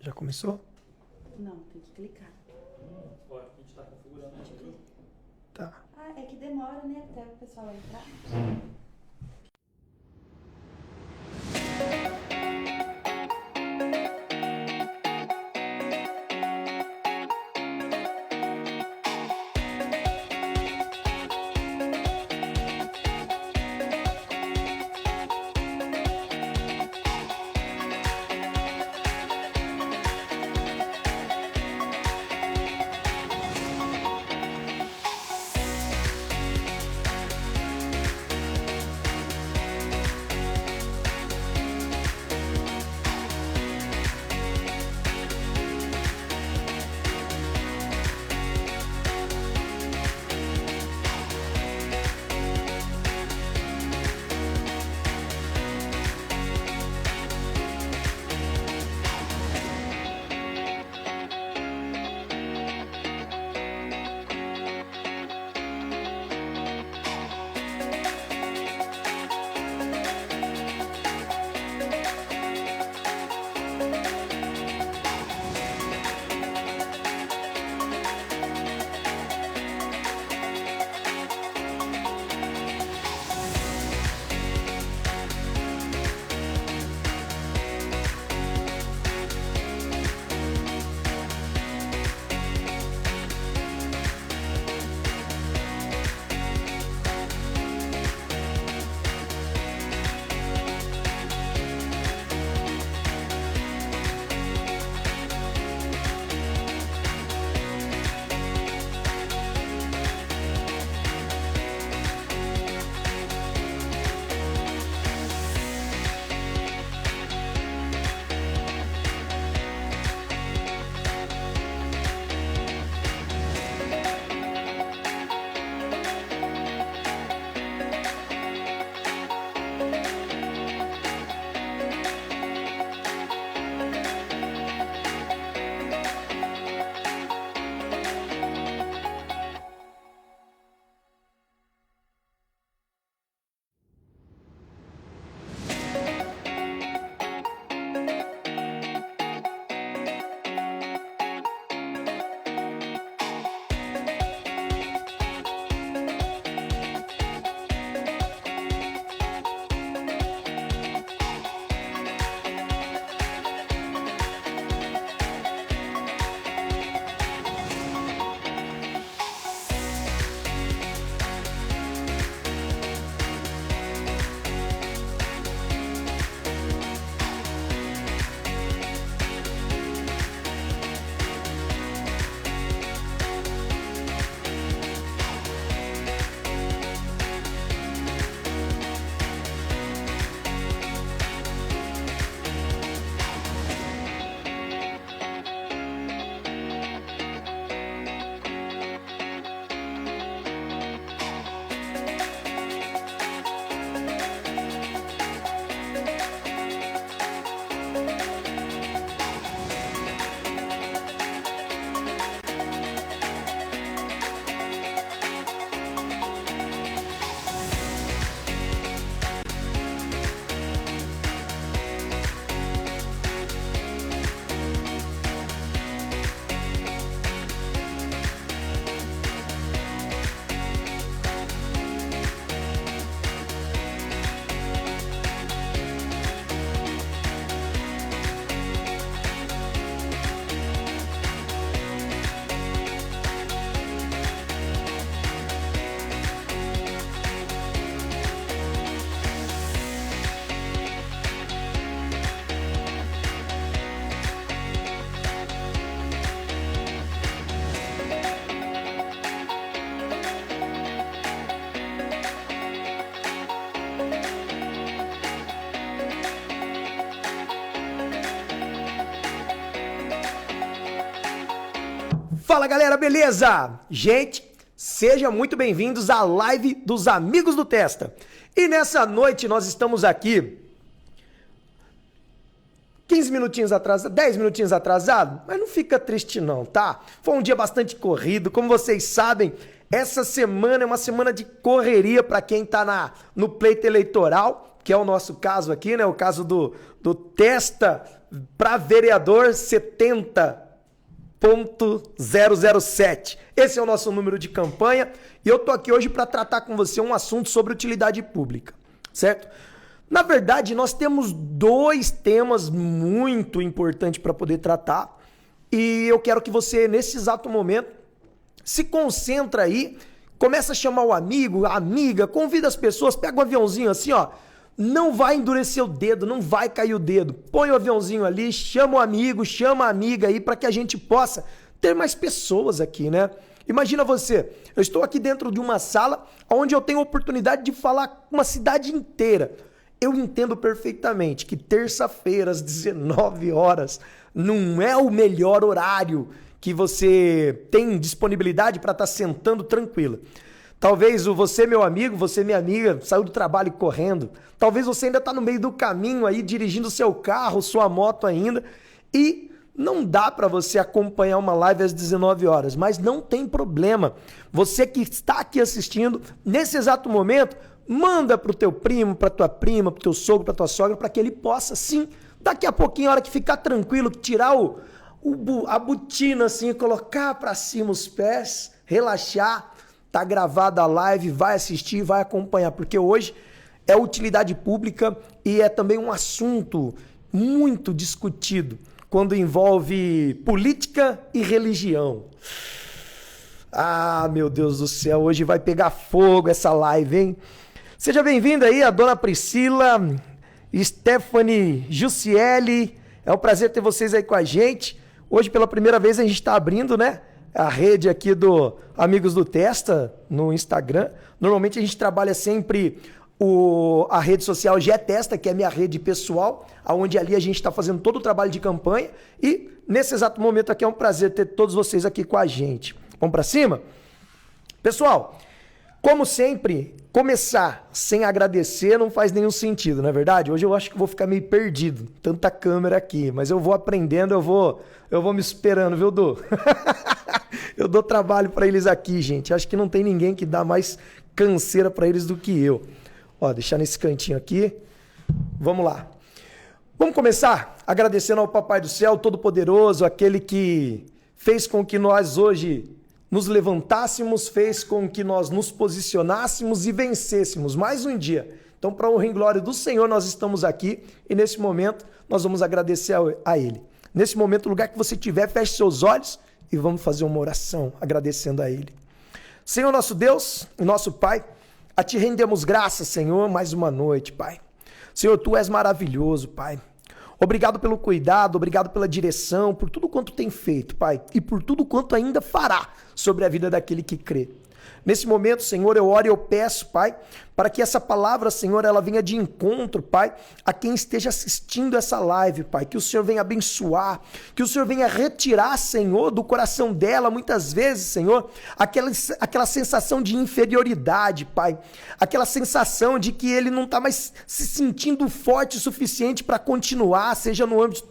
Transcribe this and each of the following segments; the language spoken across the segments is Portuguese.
Já começou? Não, tem que clicar. Ó, a gente tá configurando aqui. Tá. Ah, é que demora, né, até o pessoal entrar. Fala galera, beleza? Gente, sejam muito bem-vindos à live dos Amigos do Testa. E nessa noite nós estamos aqui 15 minutinhos atrasado, 10 minutinhos atrasado, mas não fica triste não, tá? Foi um dia bastante corrido, como vocês sabem, essa semana é uma semana de correria para quem tá no pleito eleitoral, que é o nosso caso aqui, né? O caso do Testa para vereador 70.007. Esse é o nosso número de campanha e eu tô aqui hoje para tratar com você um assunto sobre utilidade pública, certo? Na verdade, nós temos dois temas muito importantes para poder tratar e eu quero que você, nesse exato momento, se concentra aí, começa a chamar o amigo, a amiga, convida as pessoas, pega o aviãozinho assim, ó, não vai endurecer o dedo, não vai cair o dedo, põe o aviãozinho ali, chama o amigo, chama a amiga aí para que a gente possa ter mais pessoas aqui, né? Imagina você, eu estou aqui dentro de uma sala onde eu tenho a oportunidade de falar com uma cidade inteira. Eu entendo perfeitamente que terça-feira às 19 horas não é o melhor horário que você tem disponibilidade para estar sentando tranquila. Talvez você, meu amigo, você, minha amiga, saiu do trabalho correndo. Talvez você ainda está no meio do caminho aí, dirigindo seu carro, sua moto ainda. E não dá para você acompanhar uma live às 19 horas, mas não tem problema. Você que está aqui assistindo, nesse exato momento, manda pro teu primo, pra tua prima, pro teu sogro, pra tua sogra, para que ele possa, sim, daqui a pouquinho, a hora que ficar tranquilo, tirar a botina assim, colocar para cima os pés, relaxar, tá gravada a live, vai assistir, vai acompanhar, porque hoje é utilidade pública e é também um assunto muito discutido quando envolve política e religião. Ah, meu Deus do céu, hoje vai pegar fogo essa live, hein? Seja bem-vinda aí a dona Priscila, Stephanie, Jussiele, é um prazer ter vocês aí com a gente. Hoje, pela primeira vez, a gente está abrindo, né, a rede aqui do Amigos do Testa no Instagram. Normalmente a gente trabalha sempre a rede social GTesta, que é a minha rede pessoal, onde ali a gente está fazendo todo o trabalho de campanha. E nesse exato momento aqui é um prazer ter todos vocês aqui com a gente. Vamos para cima? Pessoal, como sempre, começar sem agradecer não faz nenhum sentido, não é verdade? Hoje eu acho que vou ficar meio perdido, tanta câmera aqui, mas eu vou aprendendo, eu vou me esperando, viu, Du? Eu dou trabalho para eles aqui, gente. Acho que não tem ninguém que dá mais canseira para eles do que eu. Ó, deixar nesse cantinho aqui. Vamos lá. Vamos começar agradecendo ao Papai do Céu Todo-Poderoso, aquele que fez com que nós hoje nos levantássemos, fez com que nós nos posicionássemos e vencêssemos mais um dia. Então, para a honra e glória do Senhor, nós estamos aqui e nesse momento nós vamos agradecer a Ele. Nesse momento, o lugar que você estiver, feche seus olhos e vamos fazer uma oração agradecendo a Ele. Senhor nosso Deus e nosso Pai, a Ti rendemos graças, Senhor, mais uma noite, Pai. Senhor, Tu és maravilhoso, Pai. Obrigado pelo cuidado, obrigado pela direção, por tudo quanto tem feito, Pai, e por tudo quanto ainda fará sobre a vida daquele que crê. Nesse momento, Senhor, eu oro e eu peço, Pai, para que essa palavra, Senhor, ela venha de encontro, Pai, a quem esteja assistindo essa live, Pai, que o Senhor venha abençoar, que o Senhor venha retirar, Senhor, do coração dela, muitas vezes, Senhor, aquela sensação de inferioridade, Pai, aquela sensação de que ele não está mais se sentindo forte o suficiente para continuar, seja no âmbito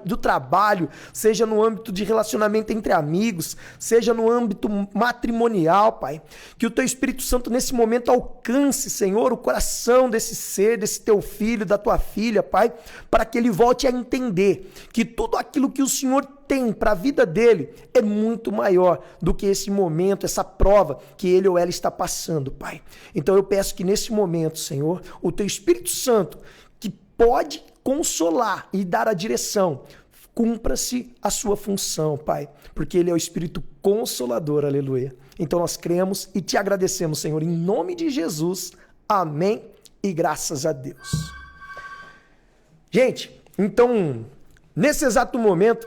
do trabalho, seja no âmbito de relacionamento entre amigos, seja no âmbito matrimonial, Pai, que o Teu Espírito Santo nesse momento alcance, Senhor, o coração desse ser, desse Teu filho, da Tua filha, Pai, para que ele volte a entender que tudo aquilo que o Senhor tem para a vida dele é muito maior do que esse momento, essa prova que ele ou ela está passando, Pai. Então eu peço que nesse momento, Senhor, o Teu Espírito Santo, que pode consolar e dar a direção, cumpra-se a sua função, Pai, porque Ele é o Espírito Consolador, aleluia. Então nós cremos e Te agradecemos, Senhor, em nome de Jesus, amém e graças a Deus. Gente, então, nesse exato momento,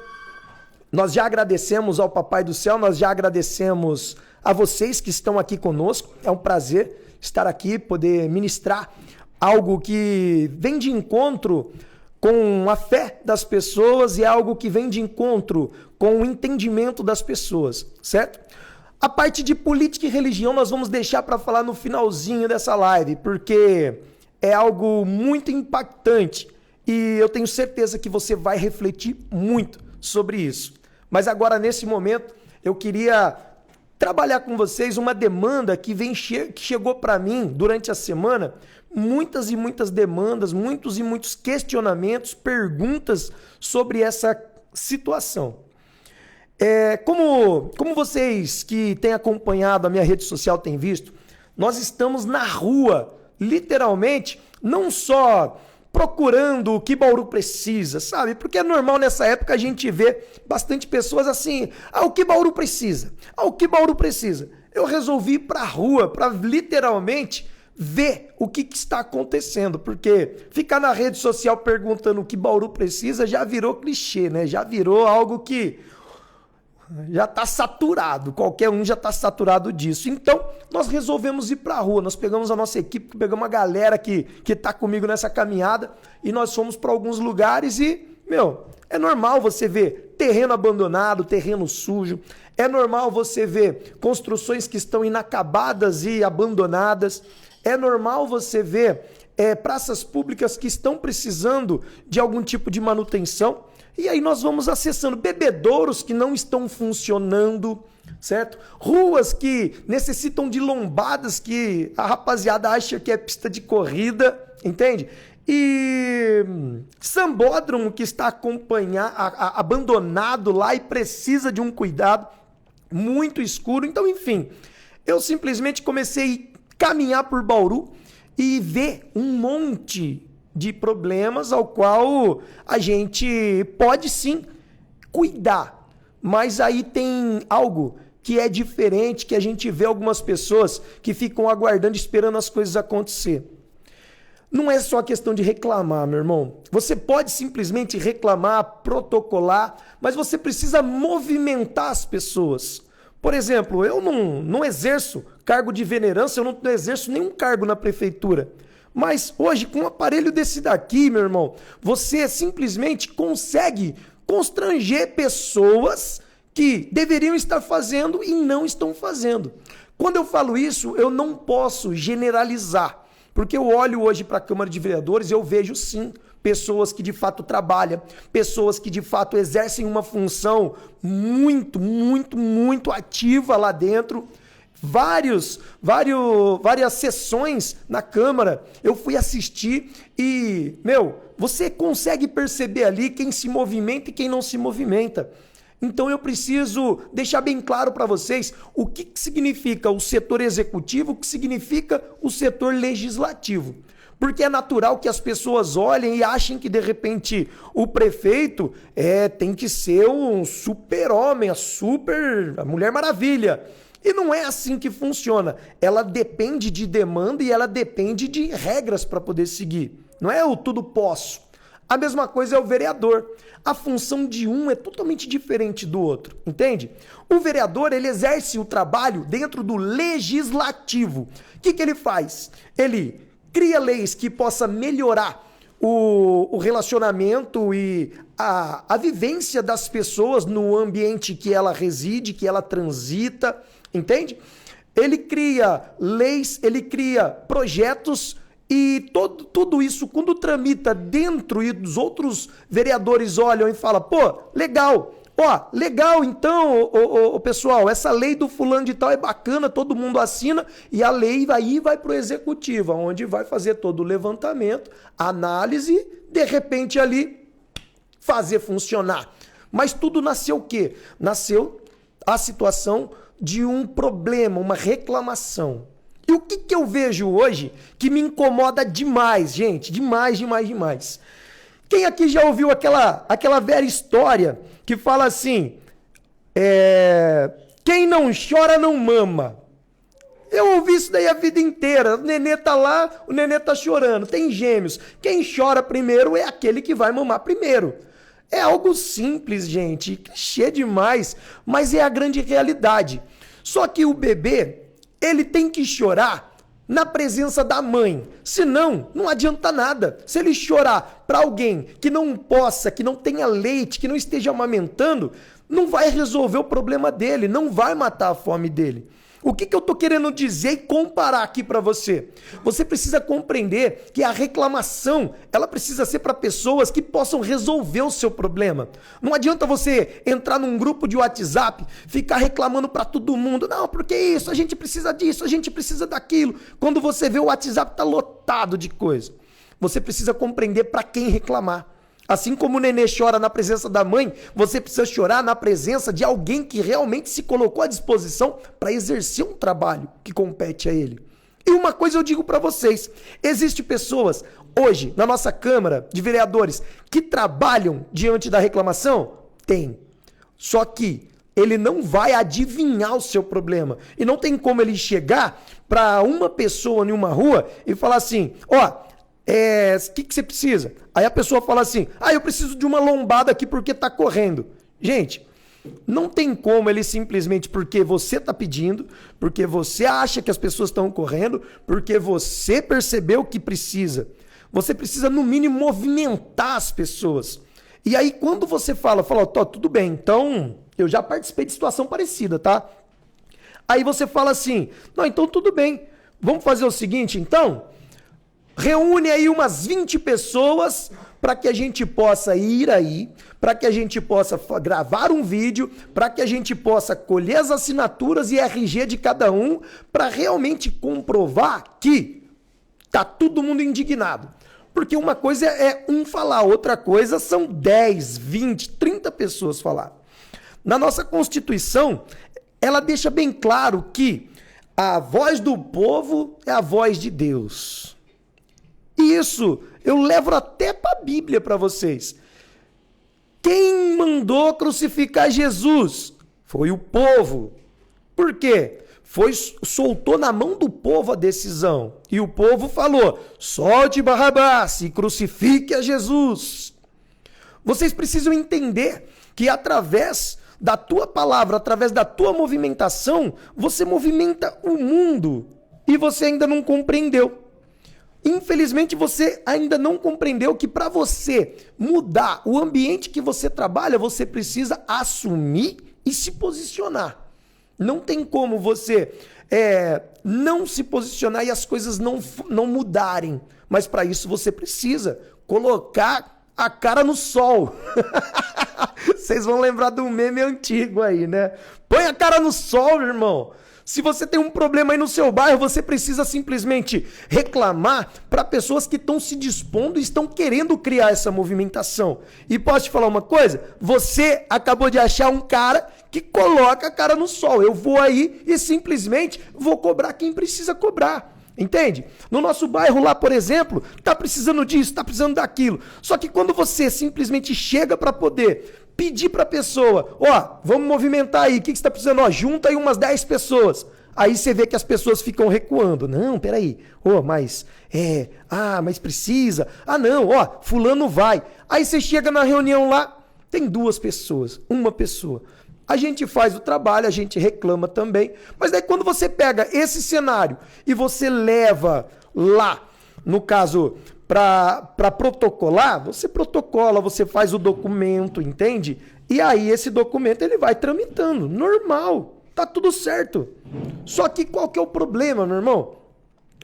nós já agradecemos ao Papai do Céu, nós já agradecemos a vocês que estão aqui conosco, é um prazer estar aqui, poder ministrar algo que vem de encontro com a fé das pessoas e é algo que vem de encontro com o entendimento das pessoas, certo? A parte de política e religião nós vamos deixar para falar no finalzinho dessa live, porque é algo muito impactante e eu tenho certeza que você vai refletir muito sobre isso. Mas agora, nesse momento, eu queria trabalhar com vocês uma demanda que chegou para mim durante a semana muitas e muitas demandas, muitos e muitos questionamentos, perguntas sobre essa situação. Como vocês que têm acompanhado a minha rede social têm visto, nós estamos na rua, literalmente, não só procurando o que Bauru precisa, sabe? Porque é normal nessa época a gente ver bastante pessoas assim, o que Bauru precisa? O que Bauru precisa? Eu resolvi ir pra rua, para literalmente ver o que está acontecendo, porque ficar na rede social perguntando o que Bauru precisa já virou clichê, né? Já virou algo que já está saturado, qualquer um já está saturado disso. Então, nós resolvemos ir para a rua, nós pegamos a nossa equipe, pegamos uma galera que está comigo nessa caminhada e nós fomos para alguns lugares e, é normal você ver terreno abandonado, terreno sujo, é normal você ver construções que estão inacabadas e abandonadas, é normal você ver praças públicas que estão precisando de algum tipo de manutenção. E aí nós vamos acessando bebedouros que não estão funcionando, certo? Ruas que necessitam de lombadas que a rapaziada acha que é pista de corrida, entende? E sambódromo que está abandonado lá e precisa de um cuidado muito escuro. Então, enfim, eu simplesmente comecei a caminhar por Bauru e ver um monte de problemas ao qual a gente pode sim cuidar, mas aí tem algo que é diferente, que a gente vê algumas pessoas que ficam aguardando, esperando as coisas acontecer. Não é só questão de reclamar, meu irmão. Você pode simplesmente reclamar, protocolar, mas você precisa movimentar as pessoas. Por exemplo, eu não exerço cargo de venerância, eu não exerço nenhum cargo na prefeitura. Mas hoje, com um aparelho desse daqui, meu irmão, você simplesmente consegue constranger pessoas que deveriam estar fazendo e não estão fazendo. Quando eu falo isso, eu não posso generalizar, porque eu olho hoje para a Câmara de Vereadores e eu vejo sim pessoas que de fato trabalham, pessoas que de fato exercem uma função muito, muito, muito ativa lá dentro. Várias sessões na Câmara eu fui assistir e, você consegue perceber ali quem se movimenta e quem não se movimenta. Então eu preciso deixar bem claro para vocês o que significa o setor executivo, o que significa o setor legislativo. Porque é natural que as pessoas olhem e achem que, de repente, o prefeito tem que ser um super-homem, a Mulher Maravilha. E não é assim que funciona. Ela depende de demanda e ela depende de regras para poder seguir. Não é o tudo posso. A mesma coisa é o vereador. A função de um é totalmente diferente do outro, entende? O vereador, ele exerce o trabalho dentro do legislativo. O que ele faz? Ele cria leis que possa melhorar o relacionamento e a vivência das pessoas no ambiente que ela reside, que ela transita, entende? Ele cria leis, ele cria projetos e tudo isso, quando tramita dentro e os outros vereadores olham e falam, legal, legal então, pessoal, essa lei do fulano de tal é bacana, todo mundo assina e a lei vai para o executivo, onde vai fazer todo o levantamento, análise, de repente ali fazer funcionar. Mas tudo nasceu o quê? Nasceu a situação de um problema, uma reclamação. E o que eu vejo hoje que me incomoda demais, gente? Demais. Quem aqui já ouviu aquela velha história que fala assim, quem não chora não mama. Eu ouvi isso daí a vida inteira. O nenê tá lá, o nenê tá chorando. Tem gêmeos. Quem chora primeiro é aquele que vai mamar primeiro. É algo simples, gente. Clichê demais, mas é a grande realidade. Só que o bebê, ele tem que chorar na presença da mãe. Senão, não adianta nada. Se ele chorar para alguém que não possa, que não tenha leite, que não esteja amamentando, não vai resolver o problema dele, não vai matar a fome dele. O que eu estou querendo dizer e comparar aqui para você? Você precisa compreender que a reclamação, ela precisa ser para pessoas que possam resolver o seu problema. Não adianta você entrar num grupo de WhatsApp, ficar reclamando para todo mundo. Não, porque isso, a gente precisa disso, a gente precisa daquilo. Quando você vê o WhatsApp tá lotado de coisa. Você precisa compreender para quem reclamar. Assim como o nenê chora na presença da mãe, você precisa chorar na presença de alguém que realmente se colocou à disposição para exercer um trabalho que compete a ele. E uma coisa eu digo para vocês, existem pessoas hoje na nossa Câmara de Vereadores que trabalham diante da reclamação? Tem. Só que ele não vai adivinhar o seu problema. E não tem como ele chegar para uma pessoa em uma rua e falar assim, o que você precisa? Aí a pessoa fala assim, eu preciso de uma lombada aqui porque tá correndo. Gente, não tem como ele simplesmente porque você tá pedindo, porque você acha que as pessoas estão correndo, porque você percebeu que precisa. Você precisa, no mínimo, movimentar as pessoas. E aí, quando você fala, tudo bem, então, eu já participei de situação parecida, tá? Aí você fala assim, não, então tudo bem, vamos fazer o seguinte, então... Reúne aí umas 20 pessoas para que a gente possa ir aí, para que a gente possa gravar um vídeo, para que a gente possa colher as assinaturas e RG de cada um, para realmente comprovar que tá todo mundo indignado. Porque uma coisa é um falar, outra coisa são 10, 20, 30 pessoas falar. Na nossa Constituição, ela deixa bem claro que a voz do povo é a voz de Deus. Isso eu levo até para a Bíblia para vocês. Quem mandou crucificar Jesus? Foi o povo. Por quê? Soltou na mão do povo a decisão. E o povo falou, solte Barrabás e crucifique a Jesus. Vocês precisam entender que através da tua palavra, através da tua movimentação, você movimenta o mundo. E você ainda não compreendeu. Infelizmente, você ainda não compreendeu que para você mudar o ambiente que você trabalha, você precisa assumir e se posicionar. Não tem como você não se posicionar e as coisas não mudarem. Mas para isso você precisa colocar a cara no sol. Vocês vão lembrar do meme antigo aí, né? Põe a cara no sol, irmão. Se você tem um problema aí no seu bairro, você precisa simplesmente reclamar para pessoas que estão se dispondo e estão querendo criar essa movimentação. E posso te falar uma coisa? Você acabou de achar um cara que coloca a cara no sol. Eu vou aí e simplesmente vou cobrar quem precisa cobrar. Entende? No nosso bairro lá, por exemplo, tá precisando disso, tá precisando daquilo. Só que quando você simplesmente chega para poder pedir para a pessoa, vamos movimentar aí, o que você está precisando? Junta aí umas 10 pessoas. Aí você vê que as pessoas ficam recuando. Não, peraí. Mas precisa. Não, fulano vai. Aí você chega na reunião lá, tem 2 pessoas, uma pessoa. A gente faz o trabalho, a gente reclama também. Mas daí quando você pega esse cenário e você leva lá, no caso, para protocolar, você protocola, você faz o documento, entende? E aí esse documento ele vai tramitando, normal, tá tudo certo. Só que qual que é o problema, meu irmão?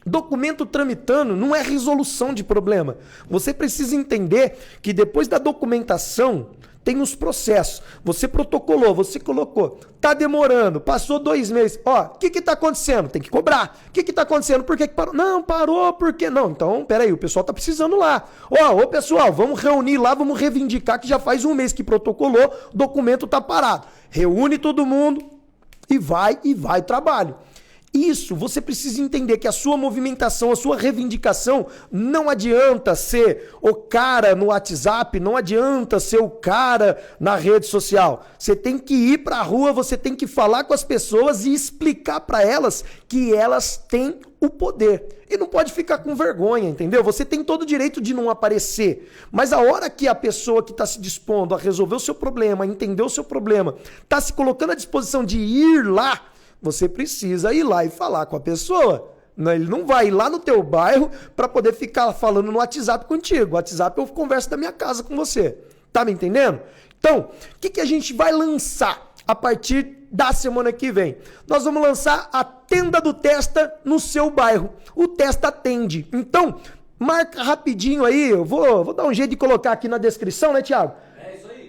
Documento tramitando não é resolução de problema. Você precisa entender que depois da documentação tem os processos. Você protocolou, você colocou. Tá demorando, passou 2 meses. O que tá acontecendo? Tem que cobrar. O que tá acontecendo? Por que parou? Não, parou, por quê? Não, então, peraí, o pessoal tá precisando lá. Pessoal, vamos reunir lá, vamos reivindicar que já faz 1 mês que protocolou, o documento tá parado. Reúne todo mundo e vai trabalho. Isso, você precisa entender que a sua movimentação, a sua reivindicação, não adianta ser o cara no WhatsApp, não adianta ser o cara na rede social. Você tem que ir para a rua, você tem que falar com as pessoas e explicar para elas que elas têm o poder. E não pode ficar com vergonha, entendeu? Você tem todo o direito de não aparecer. Mas a hora que a pessoa que está se dispondo a resolver o seu problema, a entender o seu problema, está se colocando à disposição de ir lá, você precisa ir lá e falar com a pessoa. Ele não vai ir lá no teu bairro para poder ficar falando no WhatsApp contigo. O WhatsApp eu converso da minha casa com você. Tá me entendendo? Então, o que a gente vai lançar a partir da semana que vem. Nós vamos lançar a tenda do Testa no seu bairro. O Testa atende. Então, marca rapidinho aí. Eu vou dar um jeito de colocar aqui na descrição, né, Thiago?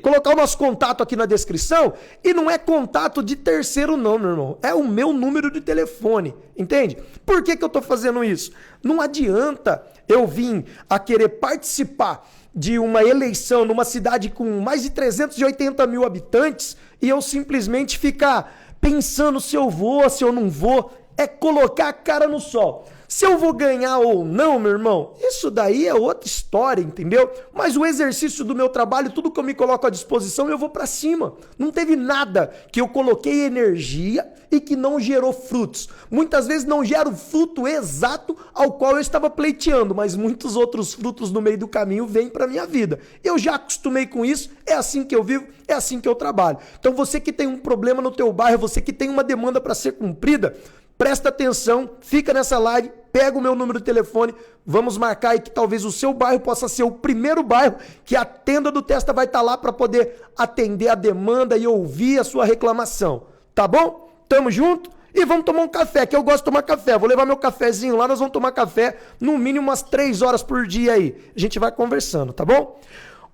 Colocar o nosso contato aqui na descrição. E não é contato de terceiro não, meu irmão. É o meu número de telefone. Entende? Por que eu tô fazendo isso? Não adianta eu vir a querer participar de uma eleição numa cidade com mais de 380 mil habitantes e eu simplesmente ficar pensando se eu vou, se eu não vou. É colocar a cara no sol. Se eu vou ganhar ou não, meu irmão, isso daí é outra história, entendeu? Mas o exercício do meu trabalho, tudo que eu me coloco à disposição, eu vou pra cima. Não teve nada que eu coloquei energia e que não gerou frutos. Muitas vezes não gera o fruto exato ao qual eu estava pleiteando, mas muitos outros frutos no meio do caminho vêm pra minha vida. Eu já acostumei com isso, é assim que eu vivo, é assim que eu trabalho. Então você que tem um problema no teu bairro, você que tem uma demanda para ser cumprida, presta atenção, fica nessa live, pega o meu número de telefone, vamos marcar aí que talvez o seu bairro possa ser o primeiro bairro que a tenda do Testa vai estar lá para poder atender a demanda e ouvir a sua reclamação. Tá bom? Tamo junto? E vamos tomar um café, que eu gosto de tomar café. Vou levar meu cafezinho lá, nós vamos tomar café no mínimo umas 3 horas por dia aí. A gente vai conversando, tá bom?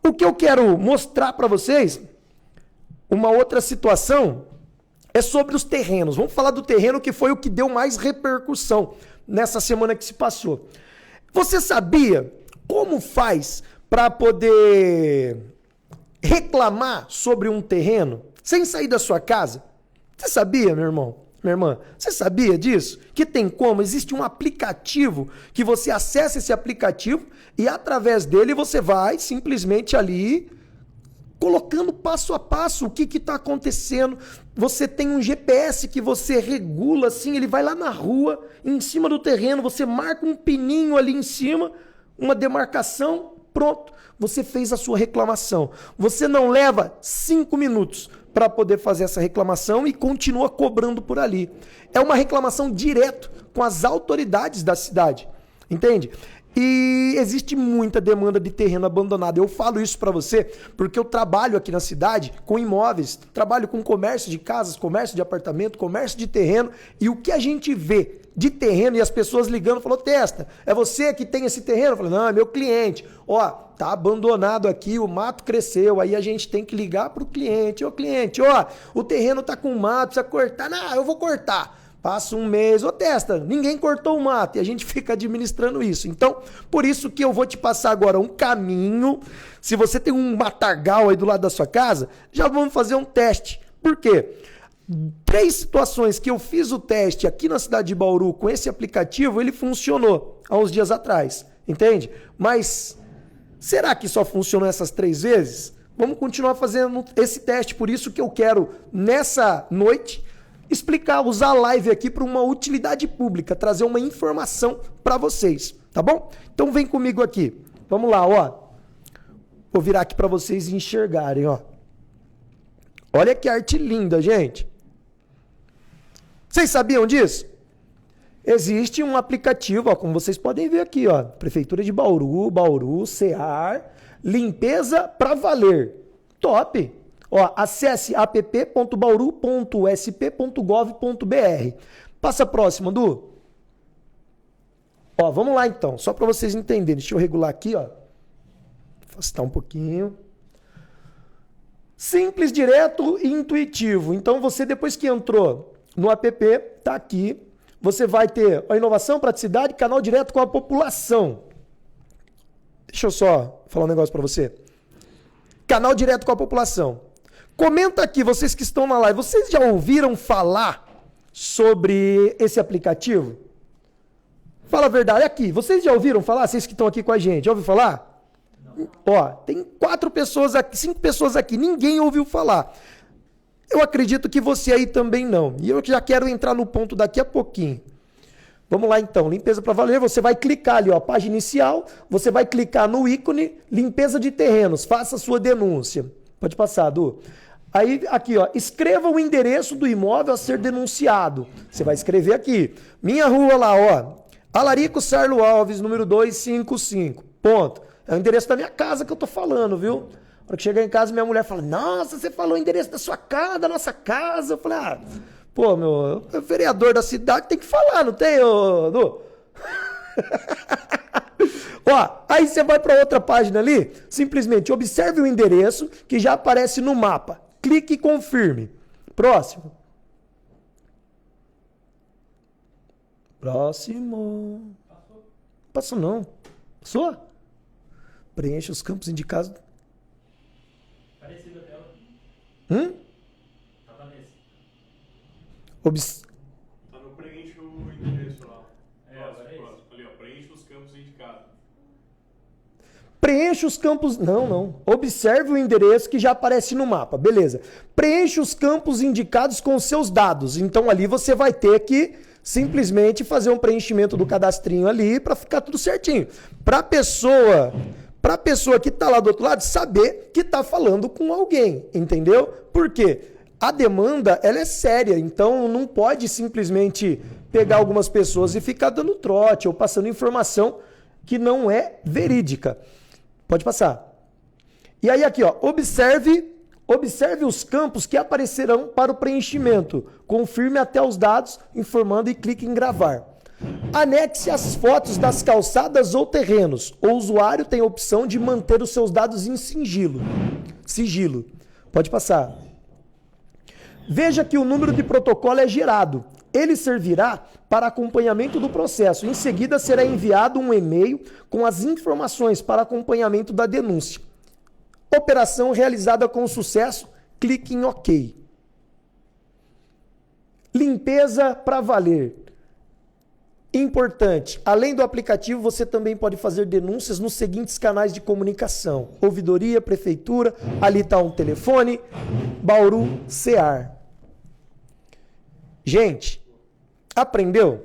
O que eu quero mostrar para vocês, uma outra situação, é sobre os terrenos. Vamos falar do terreno que foi o que deu mais repercussão nessa semana que se passou. Você sabia como faz para poder reclamar sobre um terreno sem sair da sua casa? Você sabia, meu irmão? Minha irmã, você sabia disso? Que tem como? Existe um aplicativo que você acessa esse aplicativo e através dele você vai simplesmente ali colocando passo a passo o que está acontecendo. Você tem um GPS que você regula assim, ele vai lá na rua, em cima do terreno, você marca um pininho ali em cima, uma demarcação, pronto, você fez a sua reclamação. Você não leva 5 minutos para poder fazer essa reclamação e continua cobrando por ali. É uma reclamação direto com as autoridades da cidade, entende? E existe muita demanda de terreno abandonado. Eu falo isso para você porque eu trabalho aqui na cidade com imóveis, trabalho com comércio de casas, comércio de apartamento, comércio de terreno, e o que a gente vê de terreno e as pessoas ligando, falou, Testa, é você que tem esse terreno? Eu falei, não, é meu cliente. Ó, tá abandonado aqui, o mato cresceu, aí a gente tem que ligar pro cliente. Ô cliente, ó, o terreno tá com mato, precisa cortar. Não, eu vou cortar. Passa um mês, ô Testa, ninguém cortou o mato e a gente fica administrando isso. Então, por isso que eu vou te passar agora um caminho. Se você tem um matagal aí do lado da sua casa, já vamos fazer um teste. Por quê? 3 situações que eu fiz o teste aqui na cidade de Bauru com esse aplicativo, ele funcionou há uns dias atrás, entende? Mas será que só funcionou essas 3 vezes? Vamos continuar fazendo esse teste, por isso que eu quero, nessa noite, explicar, usar a live aqui para uma utilidade pública, trazer uma informação para vocês, tá bom? Então vem comigo aqui. Vamos lá, ó. Vou virar aqui para vocês enxergarem, ó. Olha que arte linda, gente. Vocês sabiam disso? Existe um aplicativo, ó, como vocês podem ver aqui, ó, Prefeitura de Bauru, Bauru, CEAR, limpeza para valer. Top. Ó, acesse app.bauru.sp.gov.br. Passa a próxima, Du. Ó, vamos lá então, só para vocês entenderem. Deixa eu regular aqui, ó. Afastar um pouquinho. Simples, direto e intuitivo. Então você, depois que entrou no app, tá aqui. Você vai ter a inovação, praticidade, canal direto com a população. Deixa eu só falar um negócio para você. Canal direto com a população. Comenta aqui, vocês que estão na live, vocês já ouviram falar sobre esse aplicativo? Fala a verdade, aqui, vocês já ouviram falar? Vocês que estão aqui com a gente, já ouviram falar? Não. Ó, tem 4 pessoas aqui, 5 pessoas aqui, ninguém ouviu falar. Eu acredito que você aí também não. E eu já quero entrar no ponto daqui a pouquinho. Vamos lá então, limpeza para valer, você vai clicar ali, ó, página inicial, você vai clicar no ícone, limpeza de terrenos, faça a sua denúncia. Pode passar, Du. Aí, aqui, ó, escreva o endereço do imóvel a ser denunciado. Você vai escrever aqui. Minha rua lá, ó. Alarico Sarlo Alves, número 255. Ponto. É o endereço da minha casa que eu tô falando, viu? A hora que chegar em casa, minha mulher fala, nossa, você falou o endereço da sua casa, da nossa casa. Eu falei, pô, meu, o vereador da cidade tem que falar, não tem, ô, Du? Ó, aí você vai para outra página ali, simplesmente observe o endereço que já aparece no mapa. Clique e confirme. Próximo. Próximo. Passou não. Passou? Preencha os campos indicados. Parecido até. Tava nesse. Tá no preenche o endereço lá. Agora é isso. Ali, ó, preenche os campos indicados. Preencha os campos... Não. Observe o endereço que já aparece no mapa. Beleza. Preencha os campos indicados com seus dados. Então ali você vai ter que simplesmente fazer um preenchimento do cadastrinho ali para ficar tudo certinho. Para pessoa que tá lá do outro lado saber que tá falando com alguém, entendeu? Por quê? A demanda, ela é séria, então não pode simplesmente pegar algumas pessoas e ficar dando trote ou passando informação que não é verídica. Pode passar. E aí aqui, ó, observe os campos que aparecerão para o preenchimento. Confirme até os dados, informando e clique em gravar. Anexe as fotos das calçadas ou terrenos. O usuário tem a opção de manter os seus dados em sigilo. Pode passar. Veja que o número de protocolo é gerado. Ele servirá para acompanhamento do processo. Em seguida, será enviado um e-mail com as informações para acompanhamento da denúncia. Operação realizada com sucesso, clique em OK. Limpeza para valer. Importante, além do aplicativo, você também pode fazer denúncias nos seguintes canais de comunicação. Ouvidoria, Prefeitura, ali está um telefone, Bauru, CEAR. Gente, aprendeu?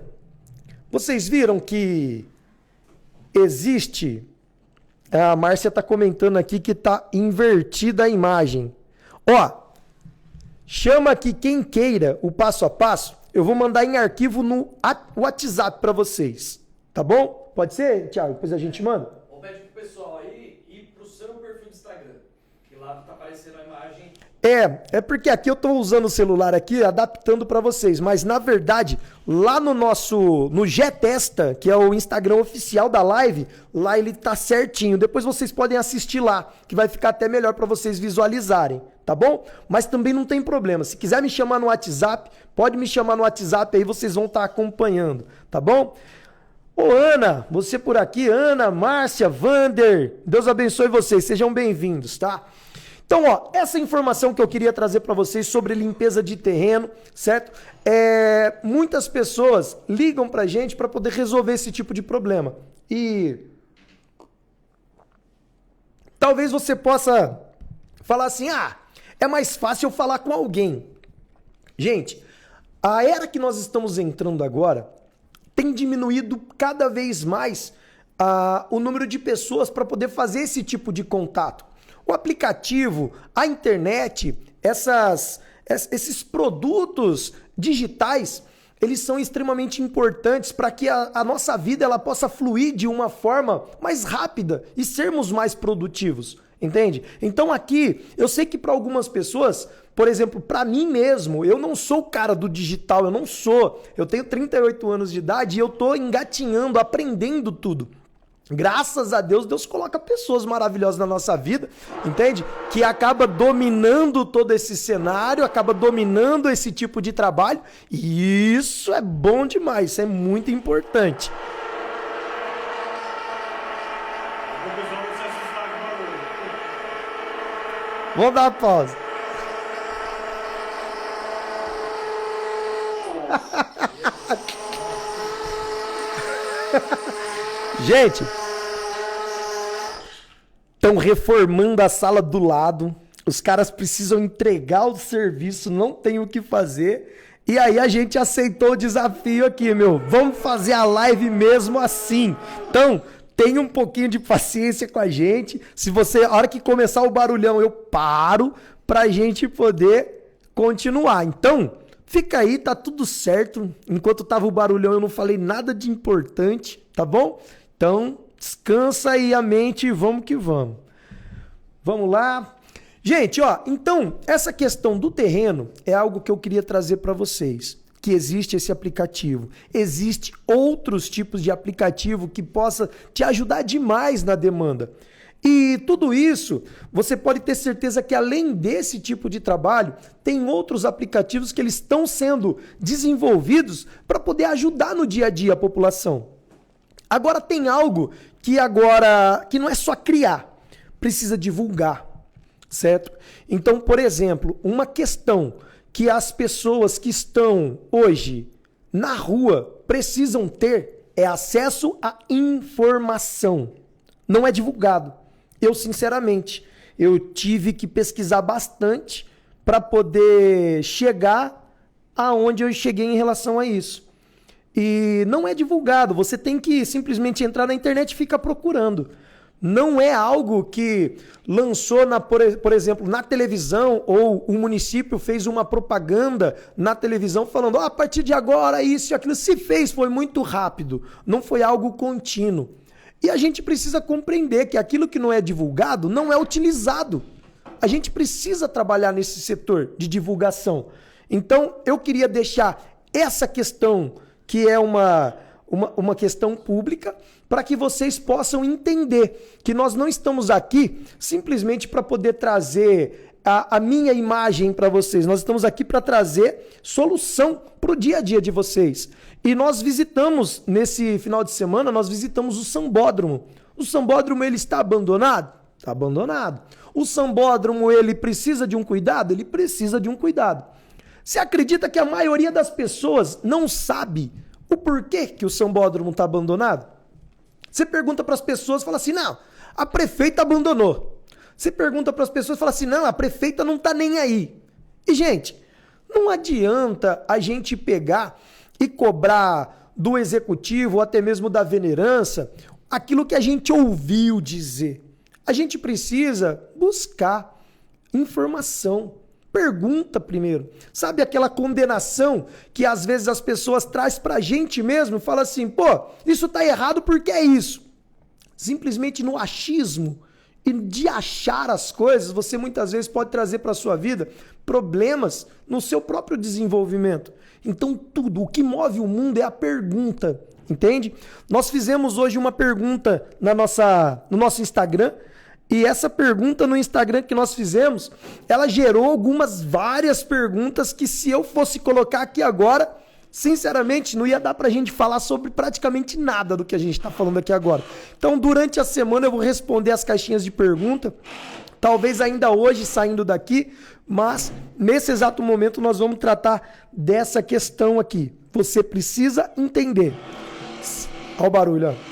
Vocês viram que existe... A Márcia está comentando aqui que está invertida a imagem. Ó, chama aqui quem queira o passo a passo. Eu vou mandar em arquivo no WhatsApp para vocês. Tá bom? Pode ser, Thiago? Depois a gente manda? Ou pede pro pessoal aí ir pro seu perfil do Instagram. Que lá tá aparecendo a imagem. É porque aqui eu estou usando o celular aqui, adaptando para vocês, mas na verdade, lá no Getesta, que é o Instagram oficial da live, lá ele tá certinho. Depois vocês podem assistir lá, que vai ficar até melhor para vocês visualizarem, tá bom? Mas também não tem problema. Se quiser me chamar no WhatsApp, pode me chamar no WhatsApp aí, vocês vão estar acompanhando, tá bom? Ô Ana, você por aqui, Ana, Márcia, Vander, Deus abençoe vocês, sejam bem-vindos, tá? Então, ó, essa informação que eu queria trazer para vocês sobre limpeza de terreno, certo? Muitas pessoas ligam pra gente para poder resolver esse tipo de problema. E talvez você possa falar assim, é mais fácil eu falar com alguém. Gente, a era que nós estamos entrando agora tem diminuído cada vez mais o número de pessoas para poder fazer esse tipo de contato. O aplicativo, a internet, esses produtos digitais, eles são extremamente importantes para que a nossa vida ela possa fluir de uma forma mais rápida e sermos mais produtivos, entende? Então aqui, eu sei que para algumas pessoas, por exemplo, para mim mesmo, eu não sou o cara do digital, eu não sou. Eu tenho 38 anos de idade e eu tô engatinhando, aprendendo tudo. Graças a Deus, Deus coloca pessoas maravilhosas na nossa vida, entende? Que acaba dominando todo esse cenário, acaba dominando esse tipo de trabalho. E isso é bom demais, isso é muito importante. O pessoal não se assustar com o barulho. Vamos dar uma pausa. Gente, estão reformando a sala do lado. Os caras precisam entregar o serviço, não tem o que fazer. E aí a gente aceitou o desafio aqui, meu. Vamos fazer a live mesmo assim. Então, tenha um pouquinho de paciência com a gente. Se você, a hora que começar o barulhão, eu paro pra gente poder continuar. Então, fica aí, tá tudo certo. Enquanto tava o barulhão, eu não falei nada de importante, tá bom? Então, descansa aí a mente e vamos que vamos. Vamos lá. Gente, ó, então, essa questão do terreno é algo que eu queria trazer para vocês. Que existe esse aplicativo. Existe outros tipos de aplicativo que possa te ajudar demais na demanda. E tudo isso, você pode ter certeza que além desse tipo de trabalho, tem outros aplicativos que eles estão sendo desenvolvidos para poder ajudar no dia a dia a população. Agora tem algo que não é só criar, precisa divulgar, certo? Então, por exemplo, uma questão que as pessoas que estão hoje na rua precisam ter é acesso à informação. Não é divulgado. Eu, sinceramente, eu tive que pesquisar bastante para poder chegar aonde eu cheguei em relação a isso. E não é divulgado. Você tem que simplesmente entrar na internet e ficar procurando. Não é algo que lançou, por exemplo, na televisão, ou o município fez uma propaganda na televisão falando, a partir de agora isso e aquilo. Se fez, foi muito rápido, não foi algo contínuo. E a gente precisa compreender que aquilo que não é divulgado não é utilizado. A gente precisa trabalhar nesse setor de divulgação. Então, eu queria deixar essa questão, que é uma questão pública, para que vocês possam entender que nós não estamos aqui simplesmente para poder trazer a minha imagem para vocês. Nós estamos aqui para trazer solução para o dia a dia de vocês. E nós visitamos, nesse final de semana, nós visitamos o Sambódromo. O Sambódromo, ele está abandonado? Está abandonado. O Sambódromo, ele precisa de um cuidado? Ele precisa de um cuidado. Você acredita que a maioria das pessoas não sabe o porquê que o Sambódromo está abandonado? Você pergunta para as pessoas, fala assim, não, a prefeita abandonou. Você pergunta para as pessoas, fala assim, não, a prefeita não está nem aí. E, gente, não adianta a gente pegar e cobrar do executivo ou até mesmo da venerança aquilo que a gente ouviu dizer. A gente precisa buscar informação. Pergunta primeiro. Sabe aquela condenação que às vezes as pessoas trazem pra gente mesmo e fala assim, pô, isso tá errado porque é isso. Simplesmente no achismo e de achar as coisas, você muitas vezes pode trazer para sua vida problemas no seu próprio desenvolvimento. Então tudo, o que move o mundo é a pergunta, entende? Nós fizemos hoje uma pergunta no nosso Instagram. E essa pergunta no Instagram que nós fizemos, ela gerou várias perguntas que se eu fosse colocar aqui agora, sinceramente, não ia dar pra gente falar sobre praticamente nada do que a gente tá falando aqui agora. Então, durante a semana eu vou responder as caixinhas de pergunta, talvez ainda hoje saindo daqui, mas nesse exato momento nós vamos tratar dessa questão aqui. Você precisa entender. Olha o barulho, ó.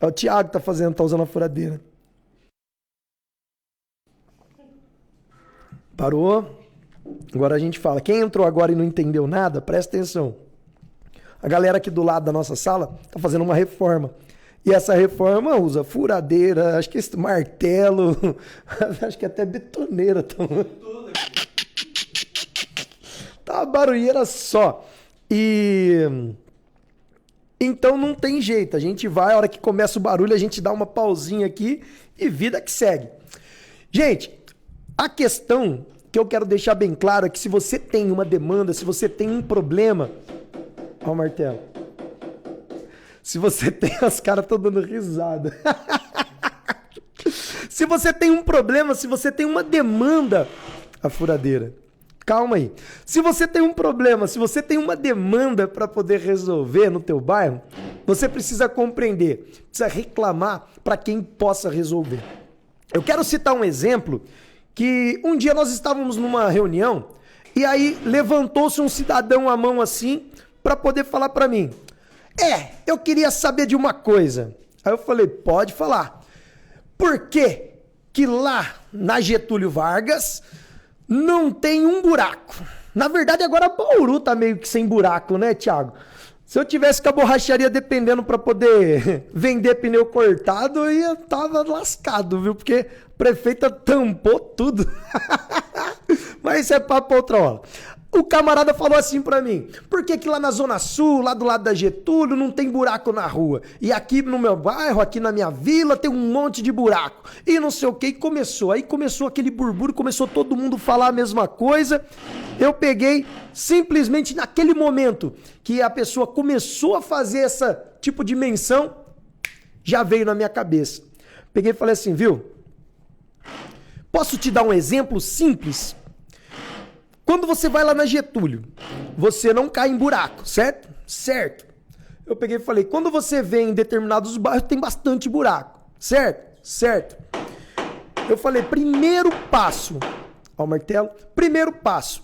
É o Thiago que tá usando a furadeira. Parou? Agora a gente fala. Quem entrou agora e não entendeu nada, presta atenção. A galera aqui do lado da nossa sala tá fazendo uma reforma. E essa reforma usa furadeira, acho que esse martelo, acho que até betoneira. Tá uma barulheira só. Então não tem jeito, a gente vai, a hora que começa o barulho, a gente dá uma pausinha aqui e vida que segue. Gente, a questão que eu quero deixar bem claro é que se você tem uma demanda, se você tem um problema... Olha o martelo. Se você tem... Os caras estão dando risada. Se você tem um problema, se você tem uma demanda... A furadeira. Calma aí. Se você tem um problema, se você tem uma demanda para poder resolver no teu bairro, você precisa compreender, precisa reclamar para quem possa resolver. Eu quero citar um exemplo que um dia nós estávamos numa reunião e aí levantou-se um cidadão a mão assim para poder falar para mim. Eu queria saber de uma coisa. Aí eu falei, pode falar. Por que lá na Getúlio Vargas... não tem um buraco. Na verdade, agora Bauru tá meio que sem buraco, né, Thiago? Se eu tivesse com a borracharia dependendo para poder vender pneu cortado, eu tava lascado, viu? Porque a prefeita tampou tudo. Mas isso é papo outra hora. O camarada falou assim pra mim, por que que lá na Zona Sul, lá do lado da Getúlio, não tem buraco na rua? E aqui no meu bairro, aqui na minha vila, tem um monte de buraco. E não sei o que, e começou. Aí começou aquele burburinho, começou todo mundo falar a mesma coisa. Eu peguei, simplesmente naquele momento que a pessoa começou a fazer essa tipo de menção, já veio na minha cabeça. Peguei e falei assim, viu? Posso te dar um exemplo simples? Quando você vai lá na Getúlio, você não cai em buraco, certo? Certo. Eu peguei e falei, quando você vê em determinados bairros, tem bastante buraco, certo? Certo. Eu falei, primeiro passo, ó o martelo, primeiro passo,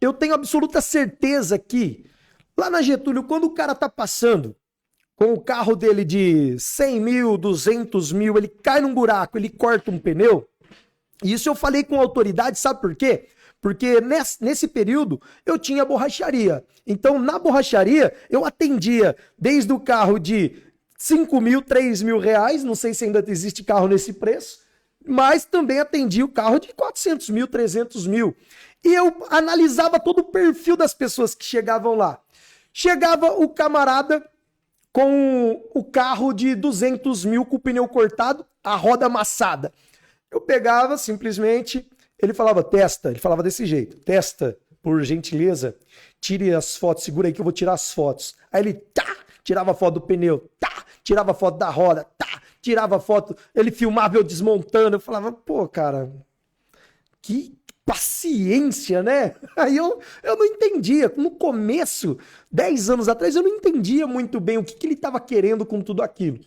eu tenho absoluta certeza que lá na Getúlio, quando o cara tá passando com o carro dele de 100 mil, 200 mil, ele cai num buraco, ele corta um pneu, e isso eu falei com autoridade, sabe por quê? Porque nesse período eu tinha borracharia. Então, na borracharia, eu atendia desde o carro de 5 mil, 3 mil reais, não sei se ainda existe carro nesse preço, mas também atendia o carro de 400 mil, 300 mil. E eu analisava todo o perfil das pessoas que chegavam lá. Chegava o camarada com o carro de 200 mil, com o pneu cortado, a roda amassada. Eu pegava simplesmente... Ele falava, testa, ele falava desse jeito, testa, por gentileza, tire as fotos, segura aí que eu vou tirar as fotos. Aí ele, tirava foto do pneu, tirava foto da roda, tirava foto, ele filmava eu desmontando, eu falava, pô, cara, que paciência, né? Aí eu não entendia, no começo, 10 anos atrás, eu não entendia muito bem o que ele estava querendo com tudo aquilo.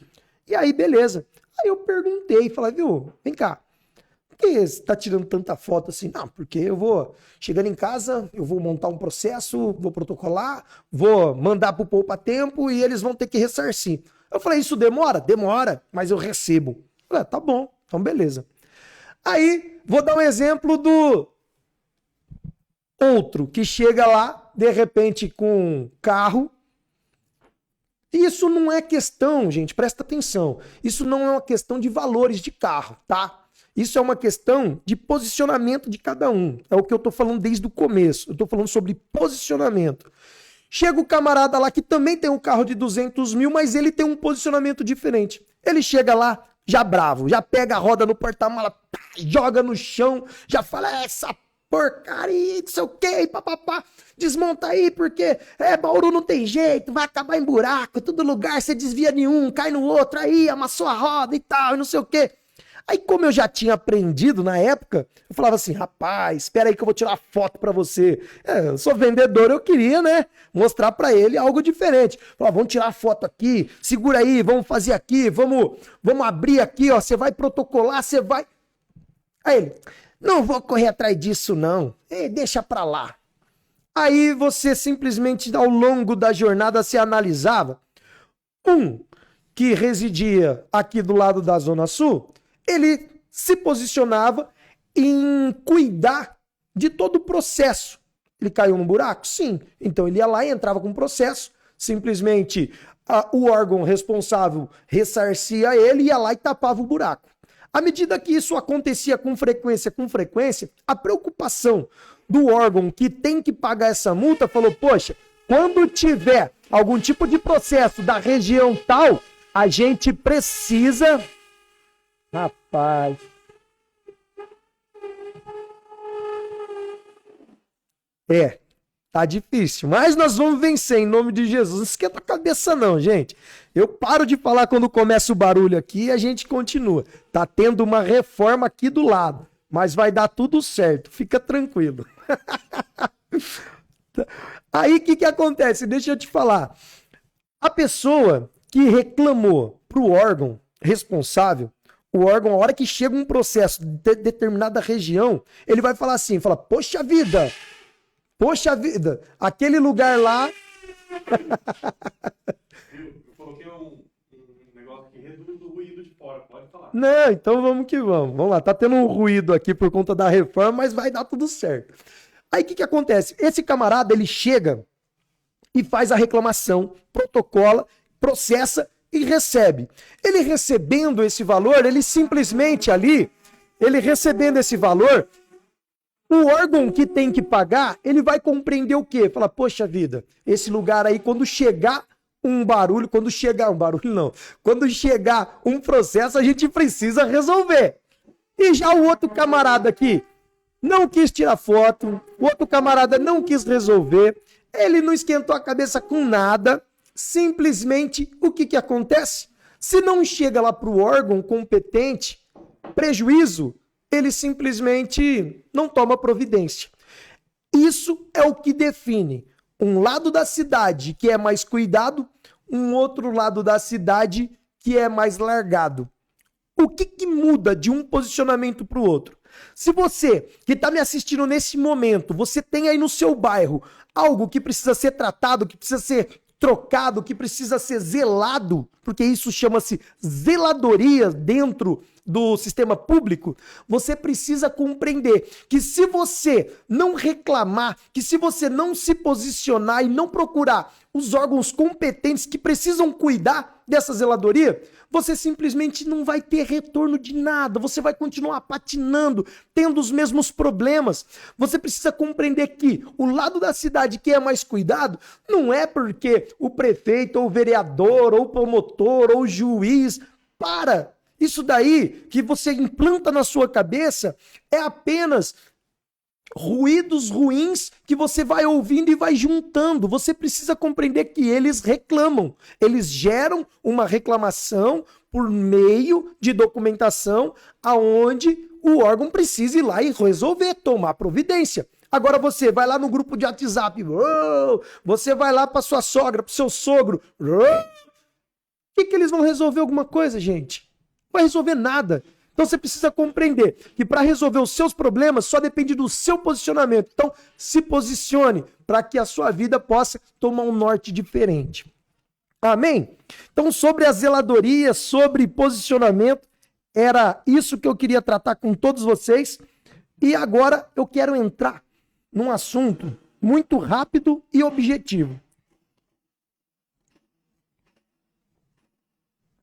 E aí, beleza. Aí eu perguntei, falei, viu, vem cá. Por que você tá tirando tanta foto assim? Não, porque eu vou, chegando em casa, eu vou montar um processo, vou protocolar, vou mandar pro Poupa Tempo e eles vão ter que ressarcir. Eu falei, isso demora? Demora, mas eu recebo. Eu falei, tá bom, então beleza. Aí, vou dar um exemplo do outro que chega lá, de repente, com carro. Isso não é questão, gente, presta atenção, isso não é uma questão de valores de carro, tá? Isso é uma questão de posicionamento de cada um. É o que eu tô falando desde o começo. Eu tô falando sobre posicionamento. Chega o camarada lá que também tem um carro de 200 mil, mas ele tem um posicionamento diferente. Ele chega lá já bravo, já pega a roda no porta-mala, joga no chão, já fala essa porcaria, não sei o que, papapá, desmonta aí porque Bauru não tem jeito, vai acabar em buraco, todo lugar você desvia nenhum, cai no outro, aí amassou a roda e tal, e não sei o que. Aí, como eu já tinha aprendido na época, eu falava assim, rapaz, espera aí que eu vou tirar foto pra você. Eu sou vendedor, eu queria, né, mostrar pra ele algo diferente. Falava, vamos tirar foto aqui, segura aí, vamos fazer aqui, vamos abrir aqui, ó, você vai protocolar, você vai... Aí ele, não vou correr atrás disso não, deixa pra lá. Aí você simplesmente, ao longo da jornada, se analisava. Um que residia aqui do lado da Zona Sul, ele se posicionava em cuidar de todo o processo. Ele caiu num buraco? Sim. Então ele ia lá e entrava com o processo, simplesmente o órgão responsável ressarcia ele, ia lá e tapava o buraco. À medida que isso acontecia com frequência, a preocupação do órgão que tem que pagar essa multa falou, poxa, quando tiver algum tipo de processo da região tal, a gente precisa... Rapaz. Tá difícil, mas nós vamos vencer em nome de Jesus. Não esquenta a cabeça não, gente. Eu paro de falar quando começa o barulho aqui e a gente continua. Tá tendo uma reforma aqui do lado, mas vai dar tudo certo, fica tranquilo. Aí o que acontece? Deixa eu te falar. A pessoa que reclamou pro órgão responsável, o órgão, a hora que chega um processo de determinada região, ele vai falar assim, fala, poxa vida, aquele lugar lá... Eu coloquei um negócio que reduz o ruído de fora, pode falar. Não, então vamos que vamos. Vamos lá, tá tendo um ruído aqui por conta da reforma, mas vai dar tudo certo. Aí o que acontece? Esse camarada, ele chega e faz a reclamação, protocola, processa e recebe. Ele recebendo esse valor, ele simplesmente ali, ele recebendo esse valor, O órgão que tem que pagar, ele vai compreender o quê? Fala, poxa vida, esse lugar aí, quando chegar um barulho, quando chegar um processo, a gente precisa resolver. E já o outro camarada aqui não quis tirar foto, o outro camarada não quis resolver, ele não esquentou a cabeça com nada, simplesmente o que acontece? Se não chega lá para o órgão competente, prejuízo, ele simplesmente não toma providência. Isso é o que define um lado da cidade que é mais cuidado, um outro lado da cidade que é mais largado. O que muda de um posicionamento para o outro? Se você que está me assistindo nesse momento, você tem aí no seu bairro algo que precisa ser tratado, que precisa ser trocado, que precisa ser zelado, porque isso chama-se zeladoria dentro do sistema público, você precisa compreender que se você não reclamar, que se você não se posicionar e não procurar os órgãos competentes que precisam cuidar dessa zeladoria, você simplesmente não vai ter retorno de nada, você vai continuar patinando, tendo os mesmos problemas. Você precisa compreender que o lado da cidade que é mais cuidado não é porque o prefeito, ou o vereador, ou o promotor, ou o juiz, isso daí que você implanta na sua cabeça é apenas ruídos ruins que você vai ouvindo e vai juntando. Você precisa compreender que eles reclamam. Eles geram uma reclamação por meio de documentação aonde o órgão precisa ir lá e resolver, tomar providência. Agora você vai lá no grupo de WhatsApp, você vai lá para sua sogra, para o seu sogro. O que eles vão resolver alguma coisa, gente? Não vai resolver nada. Então você precisa compreender que para resolver os seus problemas só depende do seu posicionamento. Então se posicione para que a sua vida possa tomar um norte diferente. Amém? Então sobre a zeladoria, sobre posicionamento, era isso que eu queria tratar com todos vocês. E agora eu quero entrar num assunto muito rápido e objetivo.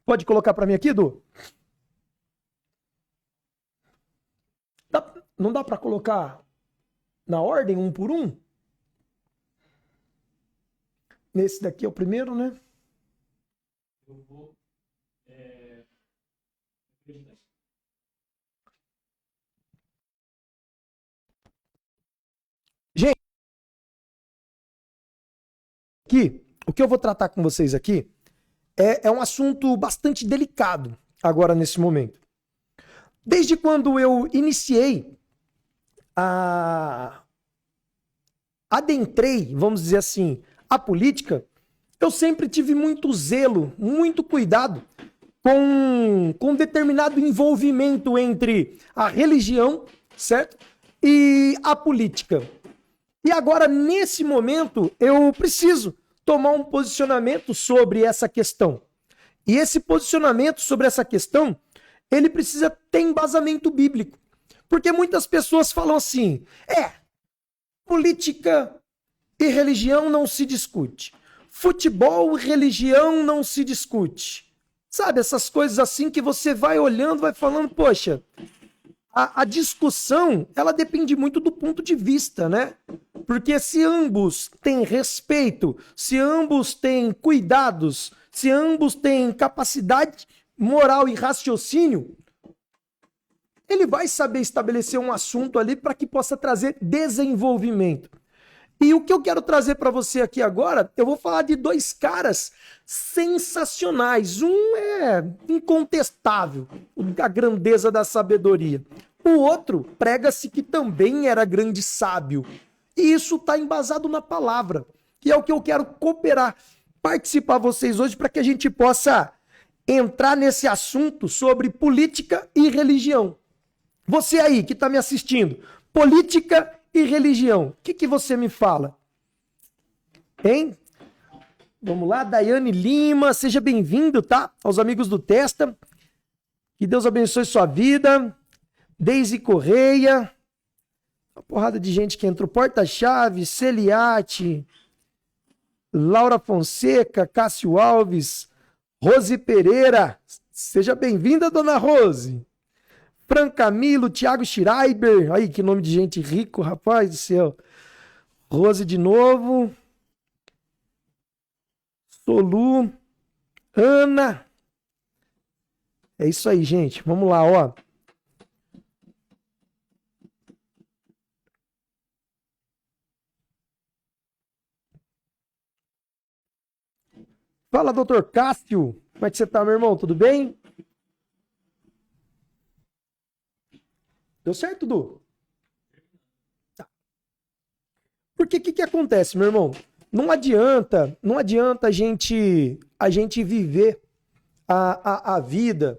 Pode colocar para mim aqui, Du? Não dá para colocar na ordem, um por um? Nesse daqui é o primeiro, né? Eu vou... Gente, aqui, o que eu vou tratar com vocês aqui é um assunto bastante delicado agora nesse momento. Desde quando eu iniciei adentrei, vamos dizer assim, a política, eu sempre tive muito zelo, muito cuidado com determinado envolvimento entre a religião, certo? E a política. E agora, nesse momento, eu preciso tomar um posicionamento sobre essa questão. E esse posicionamento sobre essa questão, ele precisa ter embasamento bíblico. Porque muitas pessoas falam assim, política e religião não se discute. Futebol e religião não se discute. Sabe, essas coisas assim que você vai olhando, vai falando, poxa, a discussão, ela depende muito do ponto de vista, né? Porque se ambos têm respeito, se ambos têm cuidados, se ambos têm capacidade moral e raciocínio, ele vai saber estabelecer um assunto ali para que possa trazer desenvolvimento. E o que eu quero trazer para você aqui agora, eu vou falar de dois caras sensacionais. Um é incontestável, a grandeza da sabedoria. O outro prega-se que também era grande sábio. E isso está embasado na palavra. E é o que eu quero cooperar, participar vocês hoje para que a gente possa entrar nesse assunto sobre política e religião. Você aí que está me assistindo, política e religião, o que você me fala? Hein? Vamos lá, Daiane Lima, seja bem-vindo, tá? Aos amigos do Testa. Que Deus abençoe sua vida. Deise Correia. Uma porrada de gente que entrou. Porta-Chaves, Celiate, Laura Fonseca, Cássio Alves, Rose Pereira. Seja bem-vinda, dona Rose. Fran Camilo, Thiago Schreiber. Aí, que nome de gente rico, rapaz do céu. Rose de novo. Solu. Ana. É isso aí, gente. Vamos lá, ó. Fala, doutor Cássio. Como é que você tá, meu irmão? Tudo bem? Deu certo, Du? Tá. Porque o que acontece, meu irmão? Não adianta a gente viver a vida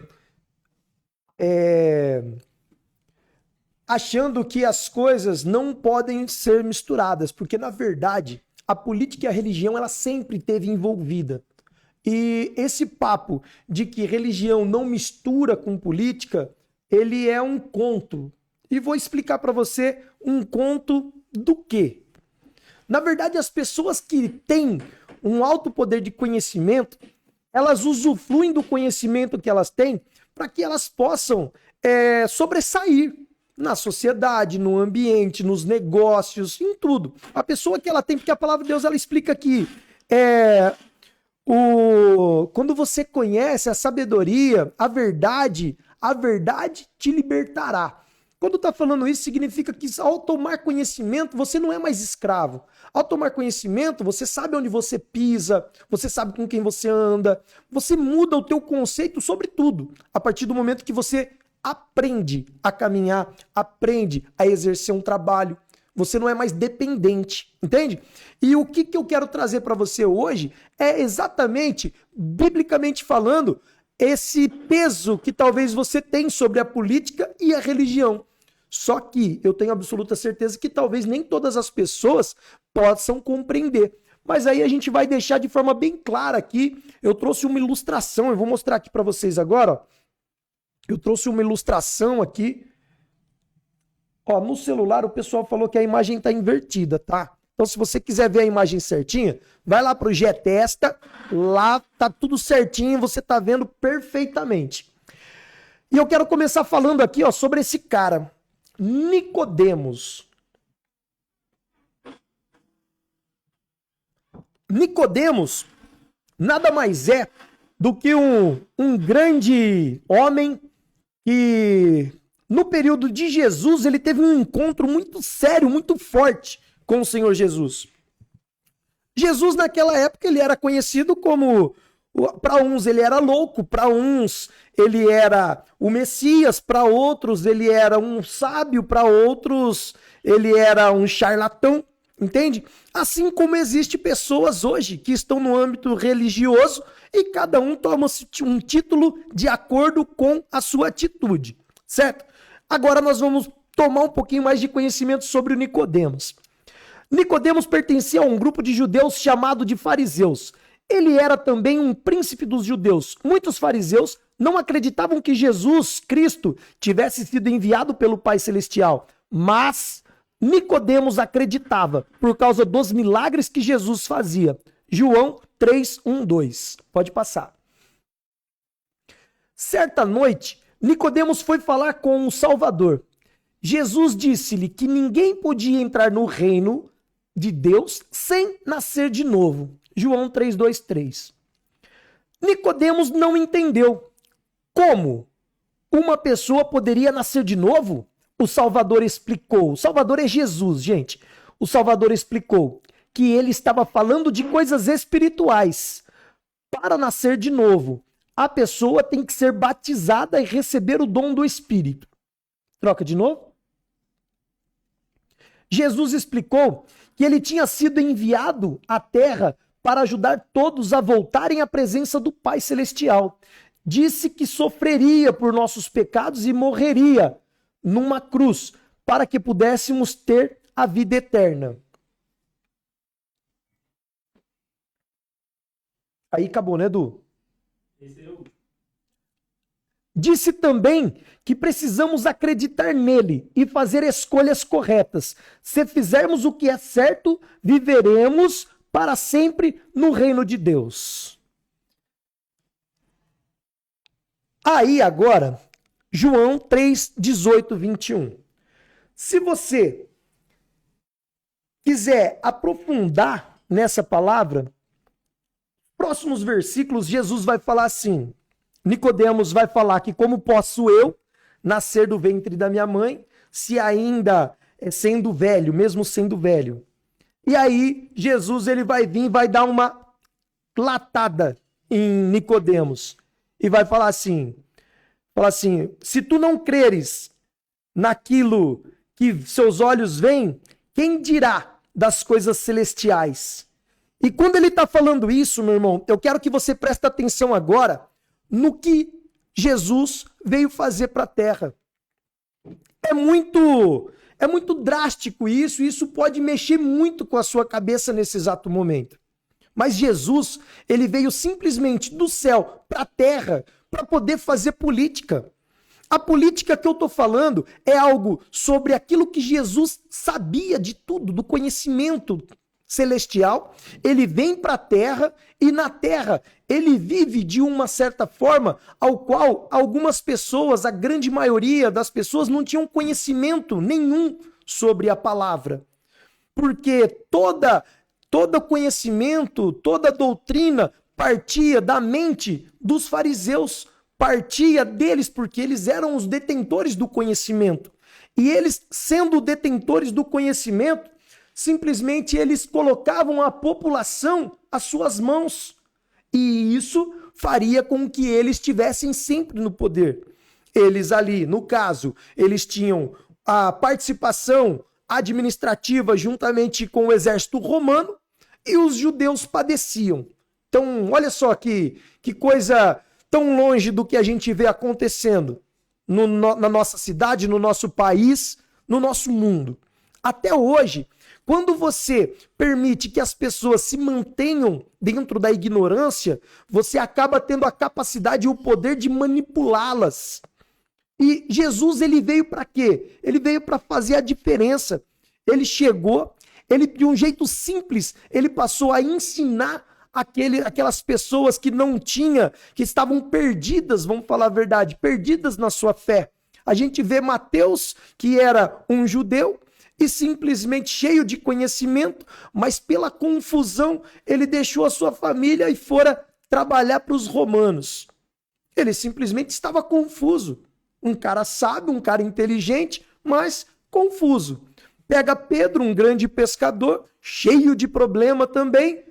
achando que as coisas não podem ser misturadas, porque na verdade a política e a religião ela sempre esteve envolvida. E esse papo de que religião não mistura com política, ele é um conto. E vou explicar para você um conto do quê? Na verdade, as pessoas que têm um alto poder de conhecimento, elas usufruem do conhecimento que elas têm para que elas possam sobressair na sociedade, no ambiente, nos negócios, em tudo. A pessoa que ela tem, porque a palavra de Deus ela explica que quando você conhece a sabedoria, a verdade te libertará. Quando está falando isso, significa que ao tomar conhecimento, você não é mais escravo. Ao tomar conhecimento, você sabe onde você pisa, você sabe com quem você anda, você muda o teu conceito sobre tudo. A partir do momento que você aprende a caminhar, aprende a exercer um trabalho, você não é mais dependente, entende? E o que eu quero trazer para você hoje é exatamente, biblicamente falando, esse peso que talvez você tem sobre a política e a religião. Só que eu tenho absoluta certeza que talvez nem todas as pessoas possam compreender. Mas aí a gente vai deixar de forma bem clara aqui. Eu trouxe uma ilustração, eu vou mostrar aqui para vocês agora. Ó. Eu trouxe uma ilustração aqui. Ó, no celular o pessoal falou que a imagem está invertida, tá? Então se você quiser ver a imagem certinha, vai lá pro Getesta, lá tá tudo certinho, você tá vendo perfeitamente. E eu quero começar falando aqui, ó, sobre esse cara, Nicodemos. Nicodemos nada mais é do que um grande homem que no período de Jesus, ele teve um encontro muito sério, muito forte com o Senhor Jesus. Jesus, naquela época, ele era conhecido como, para uns ele era louco, para uns ele era o Messias, para outros ele era um sábio, para outros ele era um charlatão, entende? Assim como existe pessoas hoje que estão no âmbito religioso e cada um toma um título de acordo com a sua atitude, certo? Agora nós vamos tomar um pouquinho mais de conhecimento sobre o Nicodemos. Nicodemos pertencia a um grupo de judeus chamado de fariseus. Ele era também um príncipe dos judeus. Muitos fariseus não acreditavam que Jesus Cristo tivesse sido enviado pelo Pai Celestial, mas Nicodemos acreditava por causa dos milagres que Jesus fazia. João 3:1-2. Pode passar. Certa noite, Nicodemos foi falar com o Salvador. Jesus disse-lhe que ninguém podia entrar no reino de Deus sem nascer de novo. João 3:2-3. Nicodemos não entendeu como uma pessoa poderia nascer de novo. O Salvador explicou. O Salvador é Jesus, gente. O Salvador explicou que ele estava falando de coisas espirituais. Para nascer de novo, a pessoa tem que ser batizada e receber o dom do Espírito. Troca de novo. Jesus explicou que ele tinha sido enviado à terra para ajudar todos a voltarem à presença do Pai Celestial. Disse que sofreria por nossos pecados e morreria numa cruz para que pudéssemos ter a vida eterna. Aí acabou, né, Edu? Disse também que precisamos acreditar nele e fazer escolhas corretas. Se fizermos o que é certo, viveremos para sempre no reino de Deus. Aí agora, João 3, 18, 21. Se você quiser aprofundar nessa palavra, próximos versículos, Jesus vai falar assim, Nicodemos vai falar que como posso eu nascer do ventre da minha mãe, se ainda sendo velho, mesmo sendo velho. E aí, Jesus ele vai vir e vai dar uma latada em Nicodemos e vai falar assim, se tu não creres naquilo que seus olhos veem, quem dirá das coisas celestiais? E quando ele está falando isso, meu irmão, eu quero que você preste atenção agora no que Jesus veio fazer para a terra. É muito drástico isso, e isso pode mexer muito com a sua cabeça nesse exato momento. Mas Jesus, ele veio simplesmente do céu para a terra para poder fazer política. A política que eu estou falando é algo sobre aquilo que Jesus sabia de tudo, do conhecimento celestial. Ele vem para a terra e na terra ele vive de uma certa forma ao qual algumas pessoas, a grande maioria das pessoas, não tinham conhecimento nenhum sobre a palavra. Porque todo conhecimento, toda doutrina partia da mente dos fariseus, partia deles porque eles eram os detentores do conhecimento. E eles, sendo detentores do conhecimento, simplesmente eles colocavam a população às suas mãos. E isso faria com que eles estivessem sempre no poder. Eles ali, no caso, eles tinham a participação administrativa juntamente com o exército romano e os judeus padeciam. Então, olha só que coisa tão longe do que a gente vê acontecendo na nossa cidade, no nosso país, no nosso mundo. Até hoje, quando você permite que as pessoas se mantenham dentro da ignorância, você acaba tendo a capacidade e o poder de manipulá-las. E Jesus, ele veio para quê? Ele veio para fazer a diferença. Ele chegou, ele de um jeito simples, ele passou a ensinar aquelas pessoas que não tinham, que estavam perdidas, vamos falar a verdade, perdidas na sua fé. A gente vê Mateus, que era um judeu, e simplesmente cheio de conhecimento, mas pela confusão, ele deixou a sua família e fora trabalhar para os romanos. Ele simplesmente estava confuso. Um cara sábio, um cara inteligente, mas confuso. Pega Pedro, um grande pescador, cheio de problema também.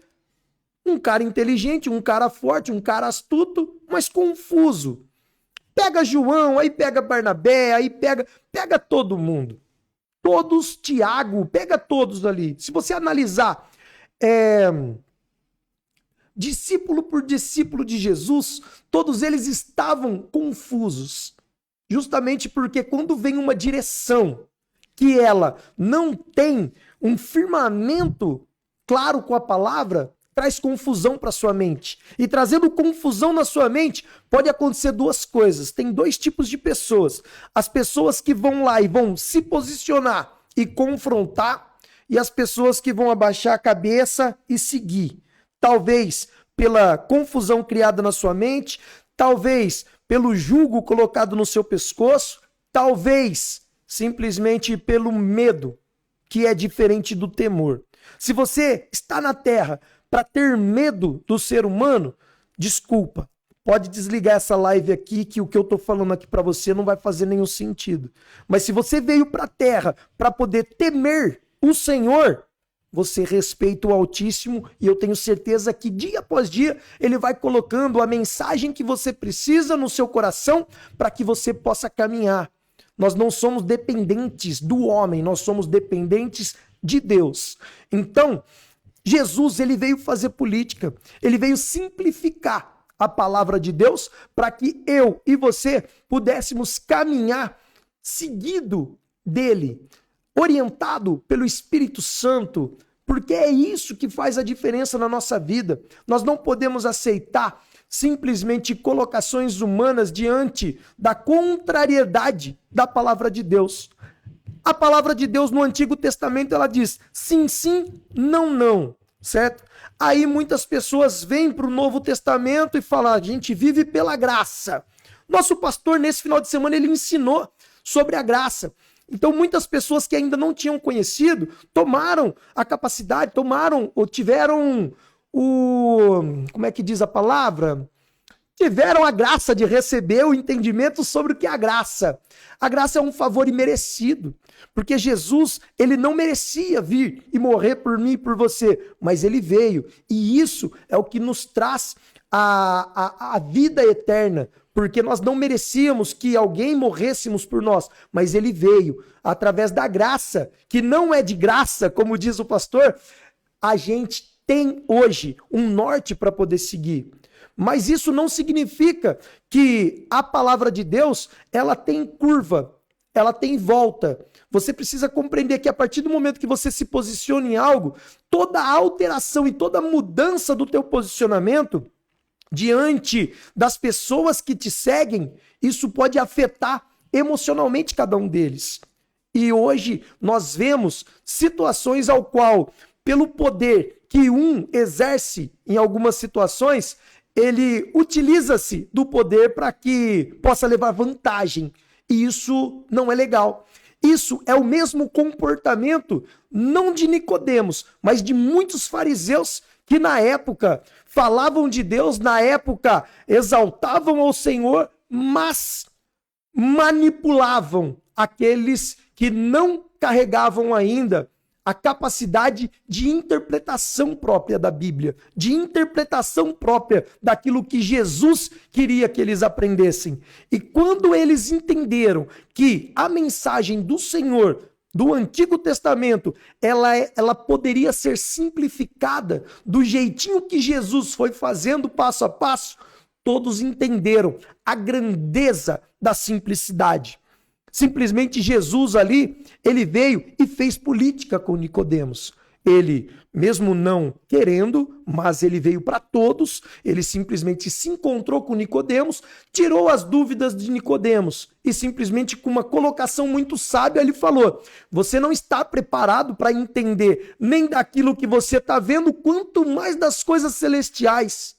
Um cara inteligente, um cara forte, um cara astuto, mas confuso. Pega João, aí pega Barnabé, aí pega todo mundo. Todos, Tiago, pega todos ali. Se você analisar discípulo por discípulo de Jesus, todos eles estavam confusos. Justamente porque quando vem uma direção que ela não tem um firmamento claro com a palavra, traz confusão para sua mente. E trazendo confusão na sua mente, pode acontecer duas coisas. Tem dois tipos de pessoas. As pessoas que vão lá e vão se posicionar e confrontar, e as pessoas que vão abaixar a cabeça e seguir. Talvez pela confusão criada na sua mente, talvez pelo jugo colocado no seu pescoço, talvez simplesmente pelo medo, que é diferente do temor. Se você está na terra para ter medo do ser humano, desculpa, pode desligar essa live aqui, que o que eu estou falando aqui para você não vai fazer nenhum sentido. Mas se você veio para a terra para poder temer o Senhor, você respeita o Altíssimo, e eu tenho certeza que dia após dia ele vai colocando a mensagem que você precisa no seu coração para que você possa caminhar. Nós não somos dependentes do homem, nós somos dependentes de Deus. Então, Jesus, ele veio fazer política, ele veio simplificar a palavra de Deus para que eu e você pudéssemos caminhar seguido dele, orientado pelo Espírito Santo, porque é isso que faz a diferença na nossa vida. Nós não podemos aceitar simplesmente colocações humanas diante da contrariedade da palavra de Deus. A palavra de Deus no Antigo Testamento, ela diz sim, sim, não, não, certo? Aí muitas pessoas vêm para o Novo Testamento e falam, a gente vive pela graça. Nosso pastor, nesse final de semana, ele ensinou sobre a graça. Então, muitas pessoas que ainda não tinham conhecido, tomaram a capacidade, tomaram ou tiveram como é que diz a palavra? Tiveram a graça de receber o entendimento sobre o que é a graça. A graça é um favor imerecido, porque Jesus, ele não merecia vir e morrer por mim e por você, mas ele veio. E isso é o que nos traz a vida eterna, porque nós não merecíamos que alguém morrêssemos por nós, mas ele veio através da graça, que não é de graça, como diz o pastor. A gente tem hoje um norte para poder seguir. Mas isso não significa que a palavra de Deus, ela tem curva, ela tem volta. Você precisa compreender que a partir do momento que você se posiciona em algo, toda alteração e toda mudança do teu posicionamento diante das pessoas que te seguem, isso pode afetar emocionalmente cada um deles. E hoje nós vemos situações ao qual, pelo poder que um exerce em algumas situações, ele utiliza-se do poder para que possa levar vantagem. E isso não é legal. Isso é o mesmo comportamento, não de Nicodemos, mas de muitos fariseus que na época falavam de Deus, na época exaltavam ao Senhor, mas manipulavam aqueles que não carregavam ainda a capacidade de interpretação própria da Bíblia, de interpretação própria daquilo que Jesus queria que eles aprendessem. E quando eles entenderam que a mensagem do Senhor, do Antigo Testamento, ela poderia ser simplificada do jeitinho que Jesus foi fazendo passo a passo, todos entenderam a grandeza da simplicidade. Simplesmente Jesus ali, ele veio e fez política com Nicodemos. Ele, mesmo não querendo, mas ele veio para todos, ele simplesmente se encontrou com Nicodemos, tirou as dúvidas de Nicodemos e simplesmente com uma colocação muito sábia ele falou: você não está preparado para entender nem daquilo que você está vendo, quanto mais das coisas celestiais.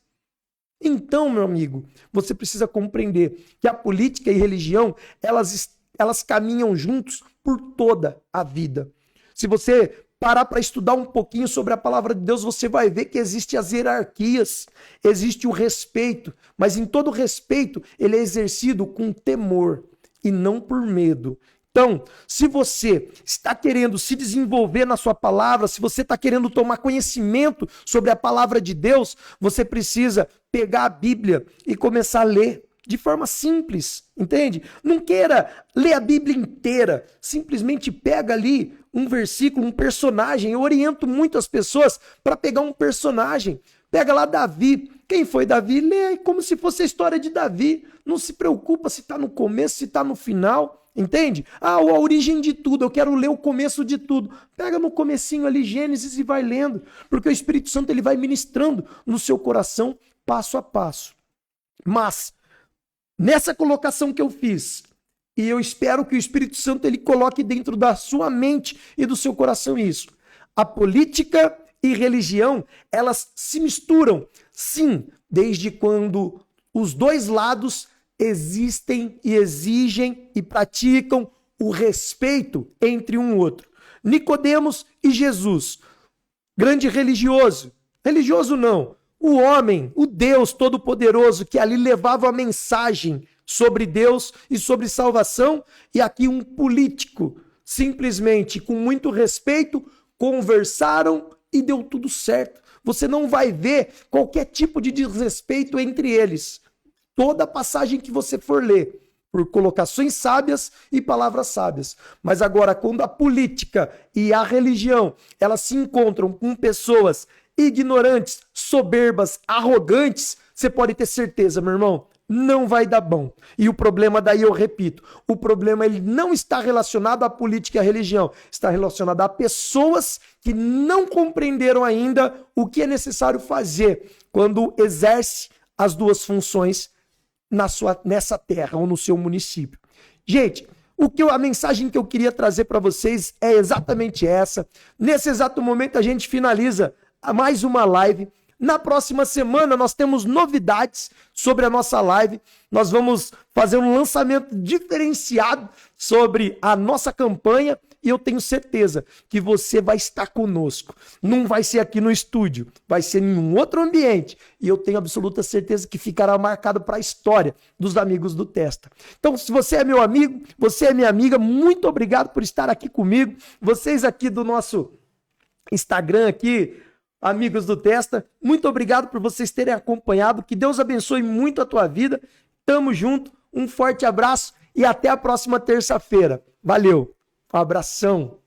Então, meu amigo, você precisa compreender que a política e religião, elas caminham juntos por toda a vida. Se você parar para estudar um pouquinho sobre a palavra de Deus, você vai ver que existem as hierarquias, existe o respeito, mas em todo respeito ele é exercido com temor e não por medo. Então, se você está querendo se desenvolver na sua palavra, se você está querendo tomar conhecimento sobre a palavra de Deus, você precisa pegar a Bíblia e começar a ler de forma simples, entende? Não queira ler a Bíblia inteira, simplesmente pega ali um versículo, um personagem. Eu oriento muitas pessoas para pegar um personagem. Pega lá Davi. Quem foi Davi? Lê como se fosse a história de Davi. Não se preocupa se está no começo, se está no final, entende? A origem de tudo, eu quero ler o começo de tudo. Pega no comecinho ali Gênesis e vai lendo, porque o Espírito Santo ele vai ministrando no seu coração passo a passo. Mas nessa colocação que eu fiz, e eu espero que o Espírito Santo ele coloque dentro da sua mente e do seu coração isso. A política e religião, elas se misturam, sim, desde quando os dois lados existem e exigem e praticam o respeito entre um e outro. Nicodemos e Jesus, grande religioso. Religioso não. O homem, o Deus Todo-Poderoso, que ali levava a mensagem sobre Deus e sobre salvação, e aqui um político, simplesmente com muito respeito, conversaram e deu tudo certo. Você não vai ver qualquer tipo de desrespeito entre eles. Toda passagem que você for ler, por colocações sábias e palavras sábias. Mas agora, quando a política e a religião, elas se encontram com pessoas ignorantes, soberbas, arrogantes, você pode ter certeza, meu irmão, não vai dar bom. E o problema daí, eu repito, o problema ele não está relacionado à política e à religião, está relacionado a pessoas que não compreenderam ainda o que é necessário fazer quando exerce as duas funções nessa terra ou no seu município. Gente, a mensagem que eu queria trazer para vocês é exatamente essa. Nesse exato momento a gente finaliza mais uma live. Na próxima semana nós temos novidades sobre a nossa live. Nós vamos fazer um lançamento diferenciado sobre a nossa campanha e eu tenho certeza que você vai estar conosco. Não vai ser aqui no estúdio, vai ser em um outro ambiente e eu tenho absoluta certeza que ficará marcado para a história dos amigos do Testa. Então, se você é meu amigo, você é minha amiga, muito obrigado por estar aqui comigo. Vocês aqui do nosso Instagram aqui, amigos do Testa, muito obrigado por vocês terem acompanhado. Que Deus abençoe muito a tua vida. Tamo junto, um forte abraço e até a próxima terça-feira. Valeu, um abração.